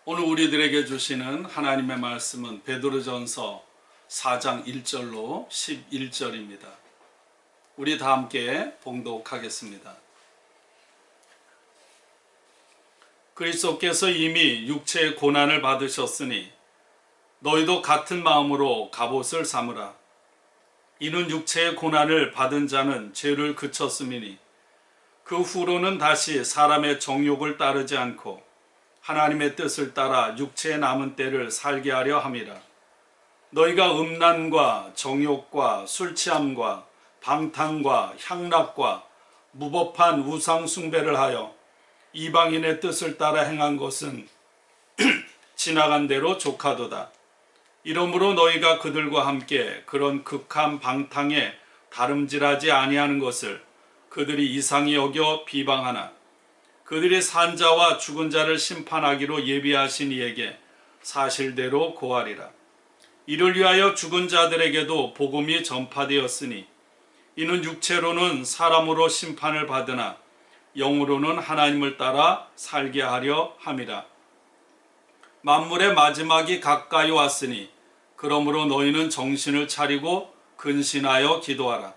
오늘 우리들에게 주시는 하나님의 말씀은 베드로전서 4장 1절로 11절입니다. 우리 다 함께 봉독하겠습니다. 그리스도께서 이미 육체의 고난을 받으셨으니 너희도 같은 마음으로 갑옷을 삼으라. 이는 육체의 고난을 받은 자는 죄를 그쳤음이니 그 후로는 다시 사람의 정욕을 따르지 않고 하나님의 뜻을 따라 육체의 남은 때를 살게 하려 함이라. 너희가 음란과 정욕과 술취함과 방탕과 향락과 무법한 우상 숭배를 하여 이방인의 뜻을 따라 행한 것은 지나간 대로 족하도다. 이러므로 너희가 그들과 함께 그런 극한 방탕에 다름질하지 아니하는 것을 그들이 이상히 여겨 비방하나 그들이 산 자와 죽은 자를 심판하기로 예비하신 이에게 사실대로 고하리라. 이를 위하여 죽은 자들에게도 복음이 전파되었으니 이는 육체로는 사람으로 심판을 받으나 영으로는 하나님을 따라 살게 하려 함이라. 만물의 마지막이 가까이 왔으니 그러므로 너희는 정신을 차리고 근신하여 기도하라.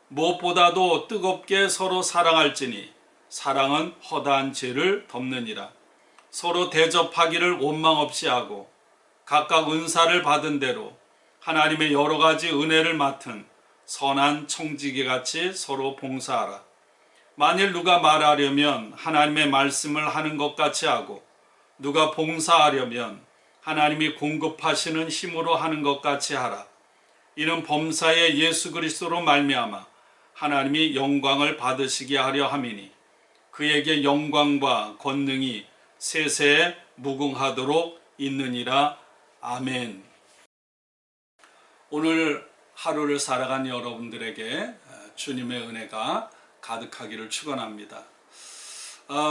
무엇보다도 뜨겁게 서로 사랑할지니 사랑은 허다한 죄를 덮느니라. 서로 대접하기를 원망 없이 하고 각각 은사를 받은 대로 하나님의 여러 가지 은혜를 맡은 선한 청지기같이 서로 봉사하라. 만일 누가 말하려면 하나님의 말씀을 하는 것 같이 하고 누가 봉사하려면 하나님이 공급하시는 힘으로 하는 것 같이 하라. 이는 범사의 예수 그리스도로 말미암아 하나님이 영광을 받으시게 하려 함이니 그에게 영광과 권능이 세세에 무궁하도록 있느니라. 아멘. 오늘 하루를 살아간 여러분들에게 주님의 은혜가 가득하기를 축원합니다.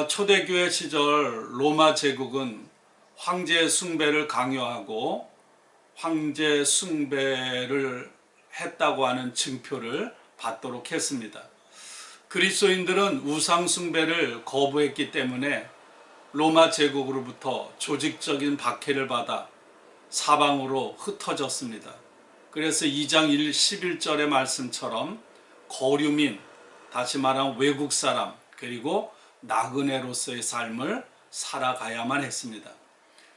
초대교회 시절 로마 제국은 황제 숭배를 강요하고 황제 숭배를 했다고 하는 증표를 받도록 했습니다. 그리스도인들은 우상 숭배를 거부했기 때문에 로마 제국으로부터 조직적인 박해를 받아 사방으로 흩어졌습니다. 그래서 2장 11절의 말씀처럼 거류민, 다시 말하면 외국 사람, 그리고 나그네로서의 삶을 살아가야만 했습니다.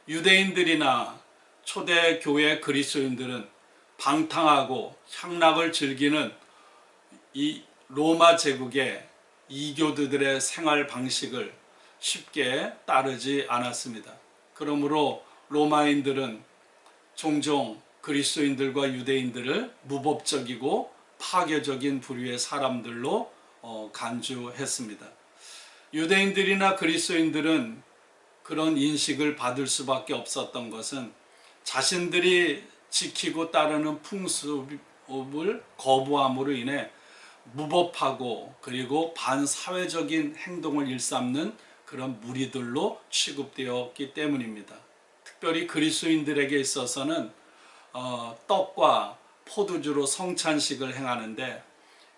유대인들이나 초대교회 그리스도인들은 방탕하고 향락을 즐기는 이 로마 제국의 이교도들의 생활 방식을 쉽게 따르지 않았습니다. 그러므로 로마인들은 종종 그리스도인들과 유대인들을 무법적이고 파괴적인 부류의 사람들로 간주했습니다. 유대인들이나 그리스도인들은 그런 인식을 받을 수밖에 없었던 것은 자신들이 지키고 따르는 풍습을 거부함으로 인해 무법하고 그리고 반사회적인 행동을 일삼는 그런 무리들로 취급되었기 때문입니다. 특별히 그리스도인들에게 있어서는 떡과 포도주로 성찬식을 행하는데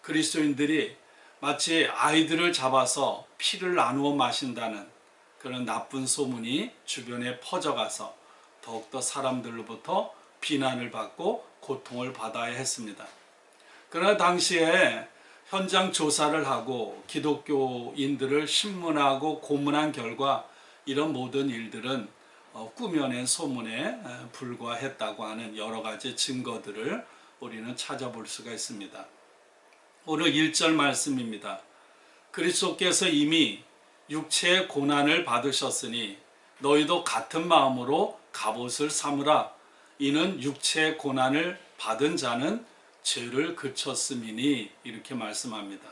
그리스도인들이 마치 아이들을 잡아서 피를 나누어 마신다는 그런 나쁜 소문이 주변에 퍼져가서 더욱더 사람들로부터 비난을 받고 고통을 받아야 했습니다. 그러나 당시에 현장 조사를 하고 기독교인들을 신문하고 고문한 결과 이런 모든 일들은 꾸며낸 소문에 불과했다고 하는 여러 가지 증거들을 우리는 찾아볼 수가 있습니다. 오늘 1절 말씀입니다. 그리스도께서 이미 육체의 고난을 받으셨으니 너희도 같은 마음으로 갑옷을 삼으라. 이는 육체의 고난을 받은 자는 죄를 그쳤음이니 이렇게 말씀합니다.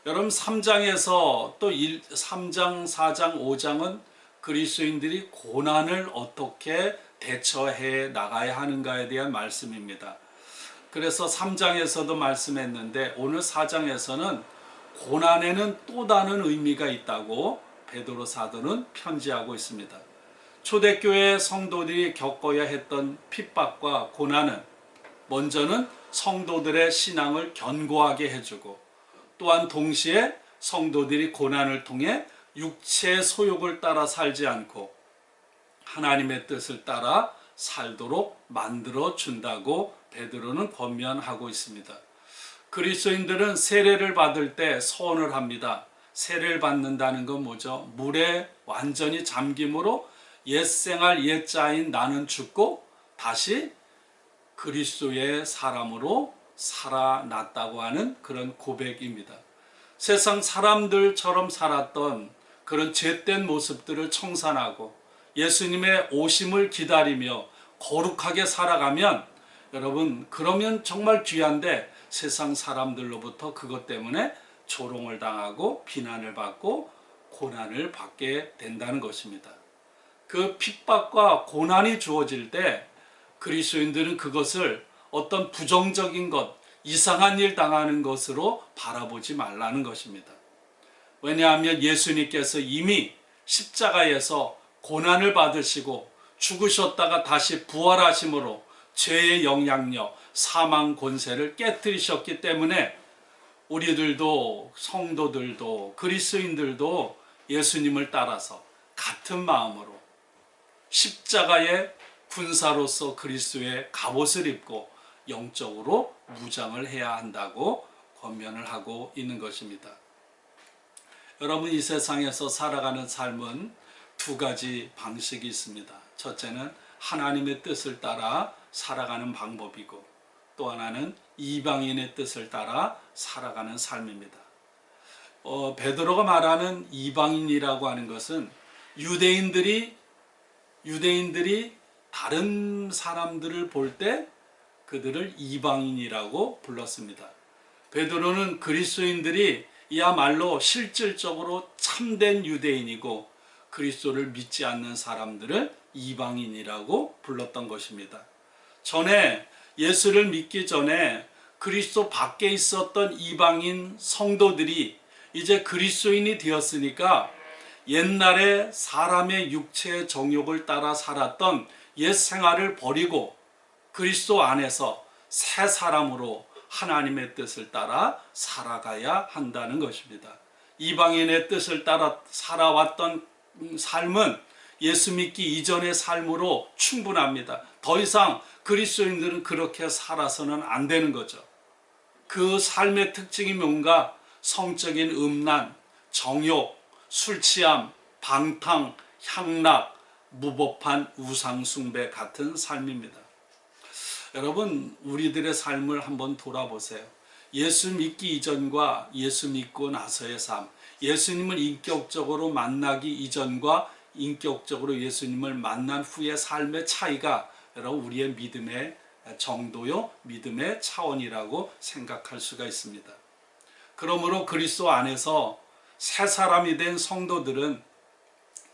여러분 3장에서 또 3장, 4장, 5장은 그리스도인들이 고난을 어떻게 대처해 나가야 하는가에 대한 말씀입니다. 그래서 3장에서도 말씀했는데 오늘 4장에서는 고난에는 또 다른 의미가 있다고 베드로 사도는 편지하고 있습니다. 초대교회 성도들이 겪어야 했던 핍박과 고난은 먼저는 성도들의 신앙을 견고하게 해주고 또한 동시에 성도들이 고난을 통해 육체의 소욕을 따라 살지 않고 하나님의 뜻을 따라 살도록 만들어 준다고 베드로는 권면하고 있습니다. 그리스도인들은 세례를 받을 때 서원을 합니다. 세례를 받는다는 건 뭐죠? 물에 완전히 잠김으로 옛생활 옛자인 나는 죽고 다시 그리스도의 사람으로 살아났다고 하는 그런 고백입니다. 세상 사람들처럼 살았던 그런 죄된 모습들을 청산하고 예수님의 오심을 기다리며 거룩하게 살아가면 여러분 그러면 정말 귀한데 세상 사람들로부터 그것 때문에 조롱을 당하고 비난을 받고 고난을 받게 된다는 것입니다. 그 핍박과 고난이 주어질 때 그리스도인들은 그것을 어떤 부정적인 것, 이상한 일 당하는 것으로 바라보지 말라는 것입니다. 왜냐하면 예수님께서 이미 십자가에서 고난을 받으시고 죽으셨다가 다시 부활하심으로 죄의 영향력, 사망 권세를 깨뜨리셨기 때문에 우리들도 성도들도 그리스도인들도 예수님을 따라서 같은 마음으로 십자가의 군사로서 그리스도의 갑옷을 입고 영적으로 무장을 해야 한다고 권면을 하고 있는 것입니다. 여러분 이 세상에서 살아가는 삶은 두 가지 방식이 있습니다. 첫째는 하나님의 뜻을 따라 살아가는 방법이고 또 하나는 이방인의 뜻을 따라 살아가는 삶입니다. 베드로가 말하는 이방인이라고 하는 것은 유대인들이 다른 사람들을 볼 때 그들을 이방인이라고 불렀습니다. 베드로는 그리스도인들이 이야말로 실질적으로 참된 유대인이고 그리스도를 믿지 않는 사람들을 이방인이라고 불렀던 것입니다. 전에 예수를 믿기 전에 그리스도 밖에 있었던 이방인 성도들이 이제 그리스도인이 되었으니까 옛날에 사람의 육체의 정욕을 따라 살았던 옛 생활을 버리고 그리스도 안에서 새 사람으로 하나님의 뜻을 따라 살아가야 한다는 것입니다. 이방인의 뜻을 따라 살아왔던 삶은 예수 믿기 이전의 삶으로 충분합니다. 더 이상 그리스도인들은 그렇게 살아서는 안 되는 거죠. 그 삶의 특징이 뭔가 성적인 음란, 정욕, 술취함, 방탕, 향락, 무법한 우상숭배 같은 삶입니다. 여러분 우리들의 삶을 한번 돌아보세요. 예수 믿기 이전과 예수 믿고 나서의 삶, 예수님을 인격적으로 만나기 이전과 인격적으로 예수님을 만난 후의 삶의 차이가 여러분 우리의 믿음의 정도요, 믿음의 차원이라고 생각할 수가 있습니다. 그러므로 그리스도 안에서 새 사람이 된 성도들은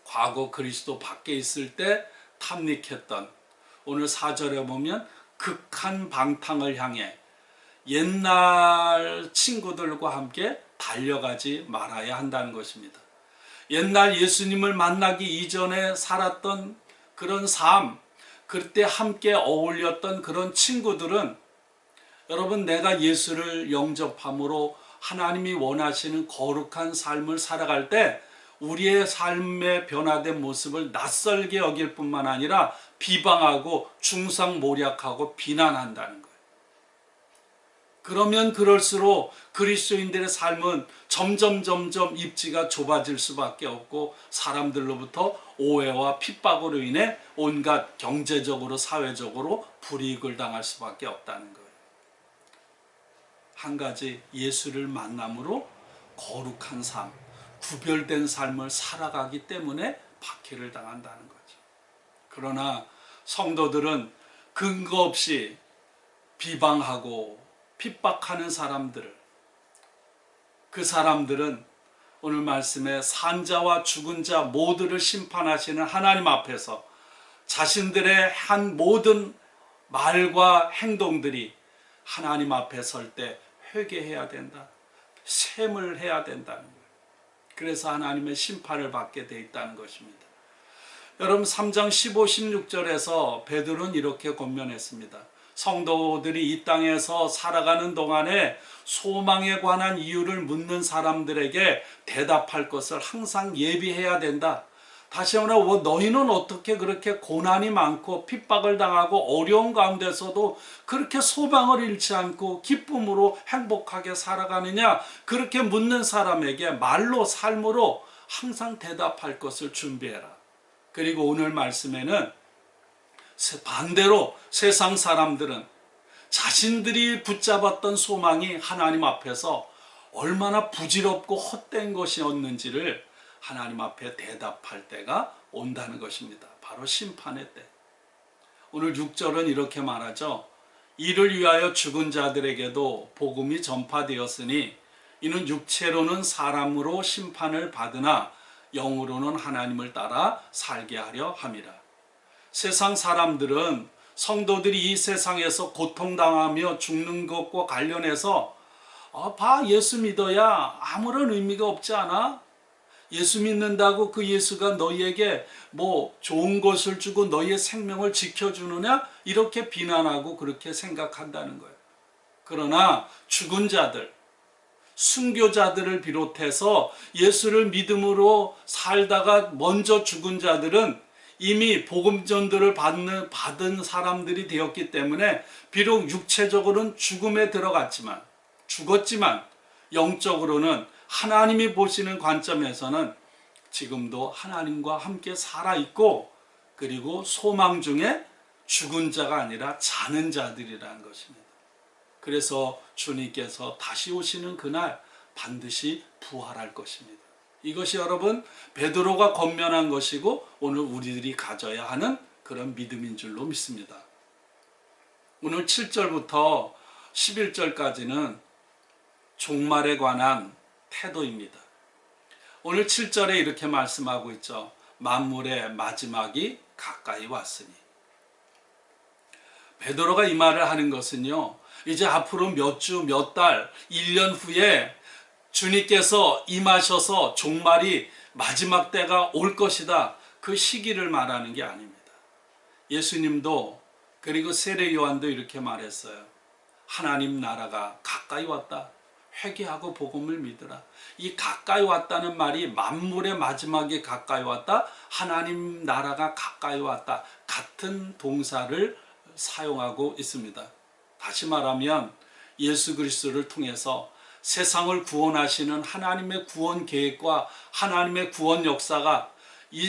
과거 그리스도 밖에 있을 때 탐닉했던 오늘 4절에 보면 극한 방탕을 향해 옛날 친구들과 함께 달려가지 말아야 한다는 것입니다. 옛날 예수님을 만나기 이전에 살았던 그런 삶, 그때 함께 어울렸던 그런 친구들은 여러분 내가 예수를 영접함으로 하나님이 원하시는 거룩한 삶을 살아갈 때 우리의 삶의 변화된 모습을 낯설게 여길 뿐만 아니라 비방하고 중상모략하고 비난한다는 거예요. 그러면 그럴수록 그리스도인들의 삶은 점점 입지가 좁아질 수밖에 없고 사람들로부터 오해와 핍박으로 인해 온갖 경제적으로 사회적으로 불이익을 당할 수밖에 없다는 거예요. 한 가지 예수를 만남으로 거룩한 삶, 구별된 삶을 살아가기 때문에 박해를 당한다는 거죠. 그러나 성도들은 근거 없이 비방하고 핍박하는 사람들을, 그 사람들은 오늘 말씀에 산자와 죽은 자 모두를 심판하시는 하나님 앞에서 자신들의 한 모든 말과 행동들이 하나님 앞에 설 때 회개해야 된다, 셈을 해야 된다는 거예요. 그래서 하나님의 심판을 받게 돼 있다는 것입니다. 여러분 3장 15, 16절에서 베드로는 이렇게 권면했습니다. 성도들이 이 땅에서 살아가는 동안에 소망에 관한 이유를 묻는 사람들에게 대답할 것을 항상 예비해야 된다. 다시 말하면 너희는 어떻게 그렇게 고난이 많고 핍박을 당하고 어려운 가운데서도 그렇게 소망을 잃지 않고 기쁨으로 행복하게 살아가느냐? 그렇게 묻는 사람에게 말로 삶으로 항상 대답할 것을 준비해라. 그리고 오늘 말씀에는 반대로 세상 사람들은 자신들이 붙잡았던 소망이 하나님 앞에서 얼마나 부질없고 헛된 것이었는지를 하나님 앞에 대답할 때가 온다는 것입니다. 바로 심판의 때. 오늘 6절은 이렇게 말하죠. 이를 위하여 죽은 자들에게도 복음이 전파되었으니 이는 육체로는 사람으로 심판을 받으나 영으로는 하나님을 따라 살게 하려 함이라. 세상 사람들은 성도들이 이 세상에서 고통당하며 죽는 것과 관련해서 봐, 예수 믿어야 아무런 의미가 없지 않아? 예수 믿는다고 그 예수가 너희에게 뭐 좋은 것을 주고 너희의 생명을 지켜주느냐? 이렇게 비난하고 그렇게 생각한다는 거예요. 그러나 죽은 자들, 순교자들을 비롯해서 예수를 믿음으로 살다가 먼저 죽은 자들은 이미 복음 전도를 받은 사람들이 되었기 때문에 비록 육체적으로는 죽음에 들어갔지만 죽었지만 영적으로는 하나님이 보시는 관점에서는 지금도 하나님과 함께 살아있고 그리고 소망 중에 죽은 자가 아니라 자는 자들이라는 것입니다. 그래서 주님께서 다시 오시는 그날 반드시 부활할 것입니다. 이것이 여러분 베드로가 권면한 것이고 오늘 우리들이 가져야 하는 그런 믿음인 줄로 믿습니다. 오늘 7절부터 11절까지는 종말에 관한 태도입니다. 오늘 7절에 이렇게 말씀하고 있죠. 만물의 마지막이 가까이 왔으니. 베드로가 이 말을 하는 것은요. 이제 앞으로 몇 주, 몇 달, 1년 후에 주님께서 임하셔서 종말이 마지막 때가 올 것이다. 그 시기를 말하는 게 아닙니다. 예수님도 그리고 세례 요한도 이렇게 말했어요. 하나님 나라가 가까이 왔다. 회개하고 복음을 믿으라. 이 가까이 왔다는 말이 만물의 마지막에 가까이 왔다. 하나님 나라가 가까이 왔다. 같은 동사를 사용하고 있습니다. 다시 말하면 예수 그리스도를 통해서 세상을 구원하시는 하나님의 구원 계획과 하나님의 구원 역사가 이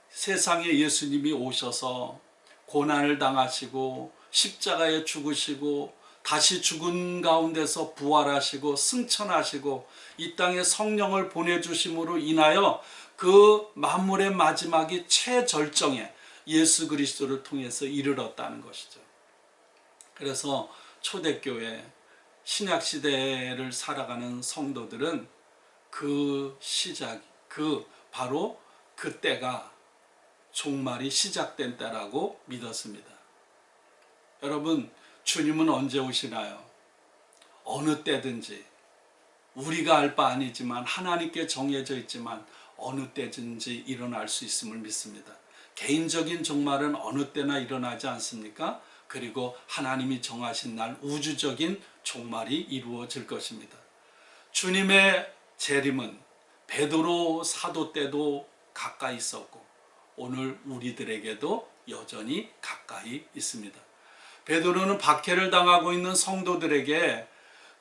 세상에 예수님이 오셔서 고난을 당하시고 십자가에 죽으시고 다시 죽은 가운데서 부활하시고 승천하시고 이 땅에 성령을 보내주심으로 인하여 그 만물의 마지막이 최절정에 예수 그리스도를 통해서 이르렀다는 것이죠. 그래서 초대교회 신약시대를 살아가는 성도들은 그 시작, 바로 그때가 종말이 시작된 때라고 믿었습니다. 여러분, 주님은 언제 오시나요? 어느 때든지 우리가 알 바 아니지만 하나님께 정해져 있지만 어느 때든지 일어날 수 있음을 믿습니다. 개인적인 종말은 어느 때나 일어나지 않습니까? 그리고 하나님이 정하신 날 우주적인 종말이 이루어질 것입니다. 주님의 재림은 베드로 사도 때도 가까이 있었고 오늘 우리들에게도 여전히 가까이 있습니다. 베드로는 박해를 당하고 있는 성도들에게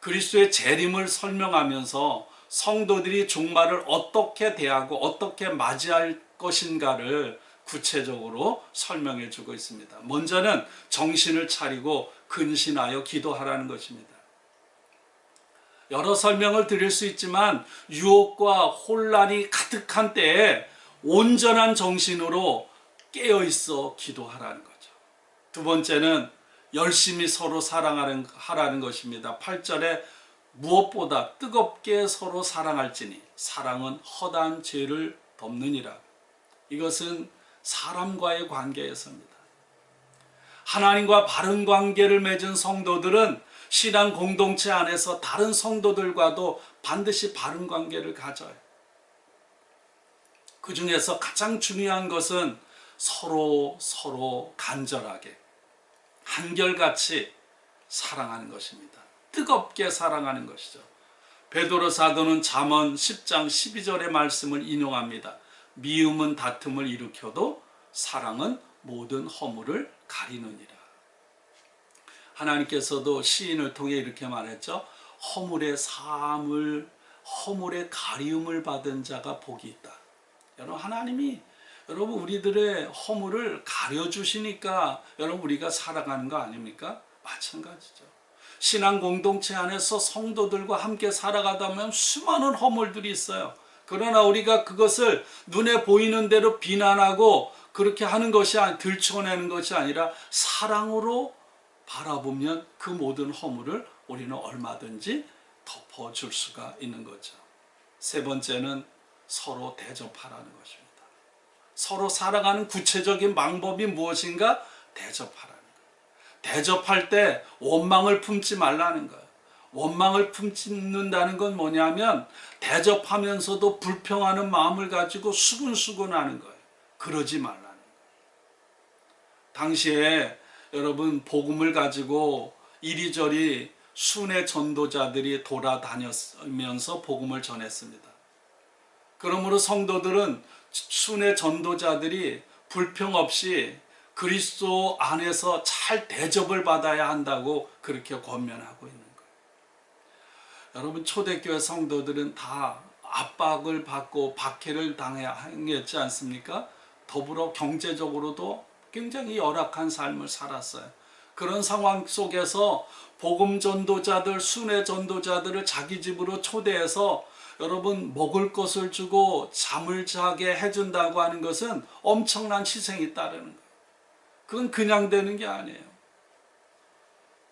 그리스도의 재림을 설명하면서 성도들이 종말을 어떻게 대하고 어떻게 맞이할 것인가를 구체적으로 설명해 주고 있습니다. 먼저는 정신을 차리고 근신하여 기도하라는 것입니다. 여러 설명을 드릴 수 있지만 유혹과 혼란이 가득한 때에 온전한 정신으로 깨어있어 기도하라는 거죠. 두 번째는 열심히 서로 사랑하라는 것입니다. 8절에 무엇보다 뜨겁게 서로 사랑할지니 사랑은 허다한 죄를 덮느니라. 이것은 사람과의 관계에서입니다. 하나님과 바른 관계를 맺은 성도들은 신앙 공동체 안에서 다른 성도들과도 반드시 바른 관계를 가져요. 그 중에서 가장 중요한 것은 서로 간절하게 한결같이 사랑하는 것입니다. 뜨겁게 사랑하는 것이죠. 베드로 사도는 잠언 10장 12절의 말씀을 인용합니다. 미움은 다툼을 일으켜도 사랑은 모든 허물을 가리느니라. 하나님께서도 시인을 통해 이렇게 말했죠. 허물의 사함을, 허물의 가리움을 받은 자가 복이 있다. 여러분, 하나님이 여러분 우리들의 허물을 가려주시니까 여러분 우리가 살아가는 거 아닙니까? 마찬가지죠. 신앙 공동체 안에서 성도들과 함께 살아가다 보면 수많은 허물들이 있어요. 그러나 우리가 그것을 눈에 보이는 대로 비난하고 그렇게 하는 것이 들춰내는 것이 아니라 사랑으로 바라보면 그 모든 허물을 우리는 얼마든지 덮어줄 수가 있는 거죠. 세 번째는 서로 대접하라는 것입니다. 서로 살아가는 구체적인 방법이 무엇인가? 대접하라는 거예요. 대접할 때 원망을 품지 말라는 거예요. 원망을 품는다는 건 뭐냐면 대접하면서도 불평하는 마음을 가지고 수근수근하는 거예요. 그러지 말라는 거예요. 당시에 여러분 복음을 가지고 이리저리 순회 전도자들이 돌아다니면서 복음을 전했습니다. 그러므로 성도들은 순회 전도자들이 불평 없이 그리스도 안에서 잘 대접을 받아야 한다고 그렇게 권면하고 있는 거예요. 여러분, 초대교회 성도들은 다 압박을 받고 박해를 당했지 않습니까? 더불어 경제적으로도 굉장히 열악한 삶을 살았어요. 그런 상황 속에서 복음 전도자들, 순회 전도자들을 자기 집으로 초대해서 여러분 먹을 것을 주고 잠을 자게 해준다고 하는 것은 엄청난 희생이 따르는 거예요. 그건 그냥 되는 게 아니에요.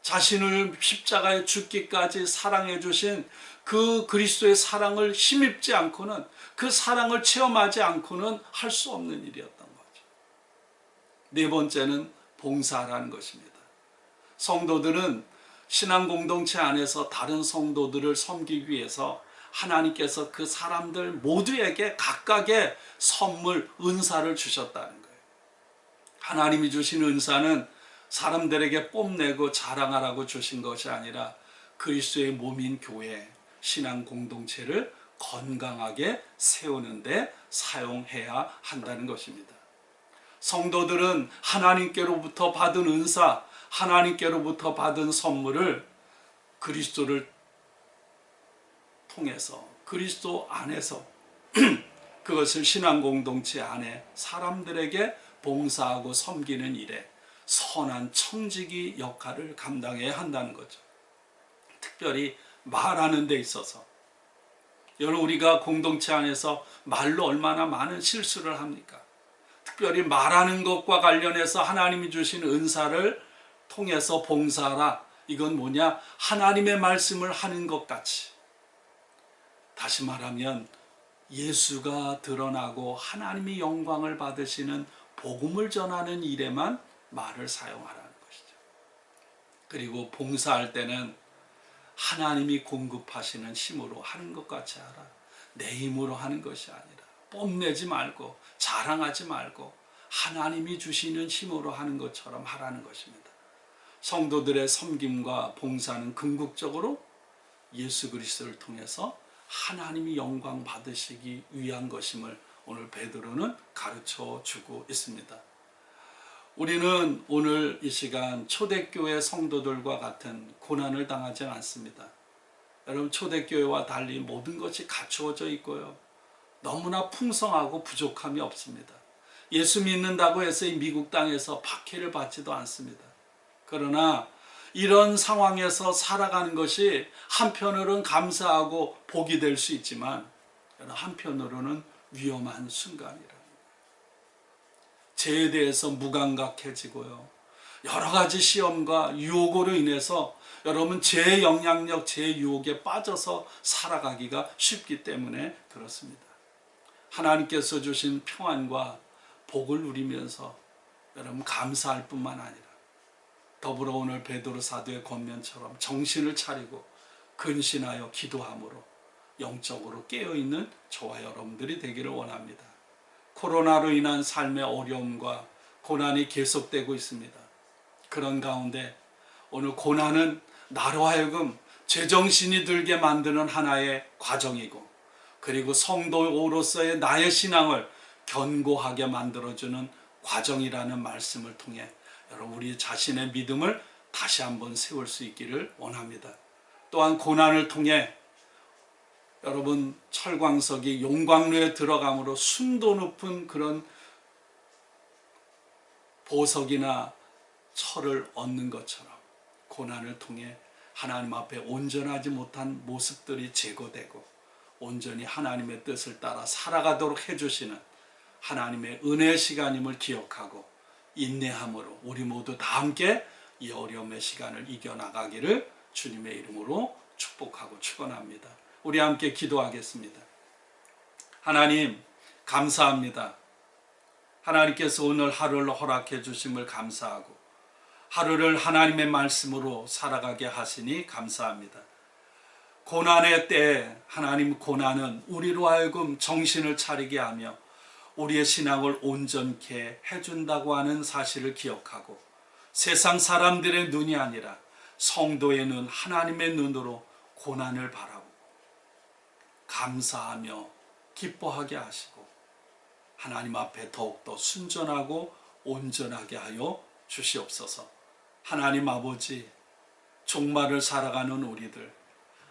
자신을 십자가에 죽기까지 사랑해 주신 그 그리스도의 사랑을 힘입지 않고는, 그 사랑을 체험하지 않고는 할 수 없는 일이었던 거죠. 네 번째는 봉사라는 것입니다. 성도들은 신앙 공동체 안에서 다른 성도들을 섬기기 위해서 하나님께서 그 사람들 모두에게 각각의 선물, 은사를 주셨다는 거예요. 하나님이 주신 은사는 사람들에게 뽐내고 자랑하라고 주신 것이 아니라 그리스도의 몸인 교회, 신앙 공동체를 건강하게 세우는 데 사용해야 한다는 것입니다. 성도들은 하나님께로부터 받은 은사, 하나님께로부터 받은 선물을 그리스도를 통해서, 그리스도 안에서 그것을 신앙 공동체 안에 사람들에게 봉사하고 섬기는 일에 선한 청지기 역할을 감당해야 한다는 거죠. 특별히 말하는 데 있어서, 여러분, 우리가 공동체 안에서 말로 얼마나 많은 실수를 합니까? 특별히 말하는 것과 관련해서 하나님이 주신 은사를 통해서 봉사하라. 이건 뭐냐? 하나님의 말씀을 하는 것 같이, 다시 말하면 예수가 드러나고 하나님이 영광을 받으시는 복음을 전하는 일에만 말을 사용하라는 것이죠. 그리고 봉사할 때는 하나님이 공급하시는 힘으로 하는 것 같이 하라. 내 힘으로 하는 것이 아니라, 뽐내지 말고 자랑하지 말고 하나님이 주시는 힘으로 하는 것처럼 하라는 것입니다. 성도들의 섬김과 봉사는 궁극적으로 예수 그리스도를 통해서 하나님이 영광 받으시기 위한 것임을 오늘 베드로는 가르쳐 주고 있습니다. 우리는 오늘 이 시간 초대교회 성도들과 같은 고난을 당하지 않습니다. 여러분, 초대교회와 달리 모든 것이 갖추어져 있고요, 너무나 풍성하고 부족함이 없습니다. 예수 믿는다고 해서 이 미국 땅에서 박해를 받지도 않습니다. 그러나 이런 상황에서 살아가는 것이 한편으로는 감사하고 복이 될 수 있지만 한편으로는 위험한 순간이라. 죄에 대해서 무감각해지고요, 여러 가지 시험과 유혹으로 인해서 여러분 죄의 영향력, 죄의 유혹에 빠져서 살아가기가 쉽기 때문에 그렇습니다. 하나님께서 주신 평안과 복을 누리면서 여러분 감사할 뿐만 아니라 더불어 오늘 베드로 사도의 권면처럼 정신을 차리고 근신하여 기도함으로 영적으로 깨어있는 저와 여러분들이 되기를 원합니다. 코로나로 인한 삶의 어려움과 고난이 계속되고 있습니다. 그런 가운데 오늘 고난은 나로 하여금 제정신이 들게 만드는 하나의 과정이고, 그리고 성도로서의 나의 신앙을 견고하게 만들어주는 과정이라는 말씀을 통해 여러분 우리 자신의 믿음을 다시 한번 세울 수 있기를 원합니다. 또한 고난을 통해 여러분 철광석이 용광로에 들어감으로 순도 높은 그런 보석이나 철을 얻는 것처럼 고난을 통해 하나님 앞에 온전하지 못한 모습들이 제거되고 온전히 하나님의 뜻을 따라 살아가도록 해주시는 하나님의 은혜의 시간임을 기억하고 인내함으로 우리 모두 다 함께 이 어려움의 시간을 이겨나가기를 주님의 이름으로 축복하고 축원합니다. 우리 함께 기도하겠습니다. 하나님 감사합니다. 하나님께서 오늘 하루를 허락해 주심을 감사하고 하루를 하나님의 말씀으로 살아가게 하시니 감사합니다. 고난의 때에 하나님 고난은 우리로 하여금 정신을 차리게 하며 우리의 신앙을 온전케 해준다고 하는 사실을 기억하고 세상 사람들의 눈이 아니라 성도의 눈, 하나님의 눈으로 고난을 바라보고 감사하며 기뻐하게 하시고 하나님 앞에 더욱더 순전하고 온전하게 하여 주시옵소서. 하나님 아버지, 종말을 살아가는 우리들,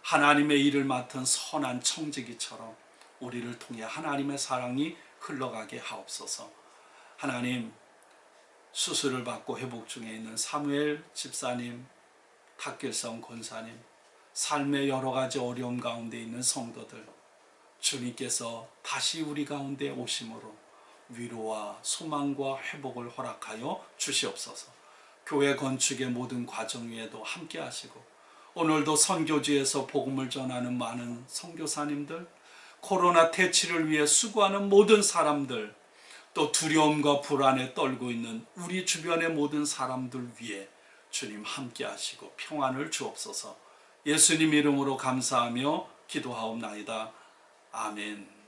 하나님의 일을 맡은 선한 청지기처럼 우리를 통해 하나님의 사랑이 흘러가게 하옵소서. 하나님, 수술을 받고 회복 중에 있는 사무엘 집사님, 탁길성 권사님, 삶의 여러 가지 어려움 가운데 있는 성도들, 주님께서 다시 우리 가운데 오심으로 위로와 소망과 회복을 허락하여 주시옵소서. 교회 건축의 모든 과정 위에도 함께 하시고 오늘도 선교지에서 복음을 전하는 많은 선교사님들, 코로나 퇴치를 위해 수고하는 모든 사람들, 또 두려움과 불안에 떨고 있는 우리 주변의 모든 사람들 위해 주님 함께 하시고 평안을 주옵소서. 예수님 이름으로 감사하며 기도하옵나이다. 아멘.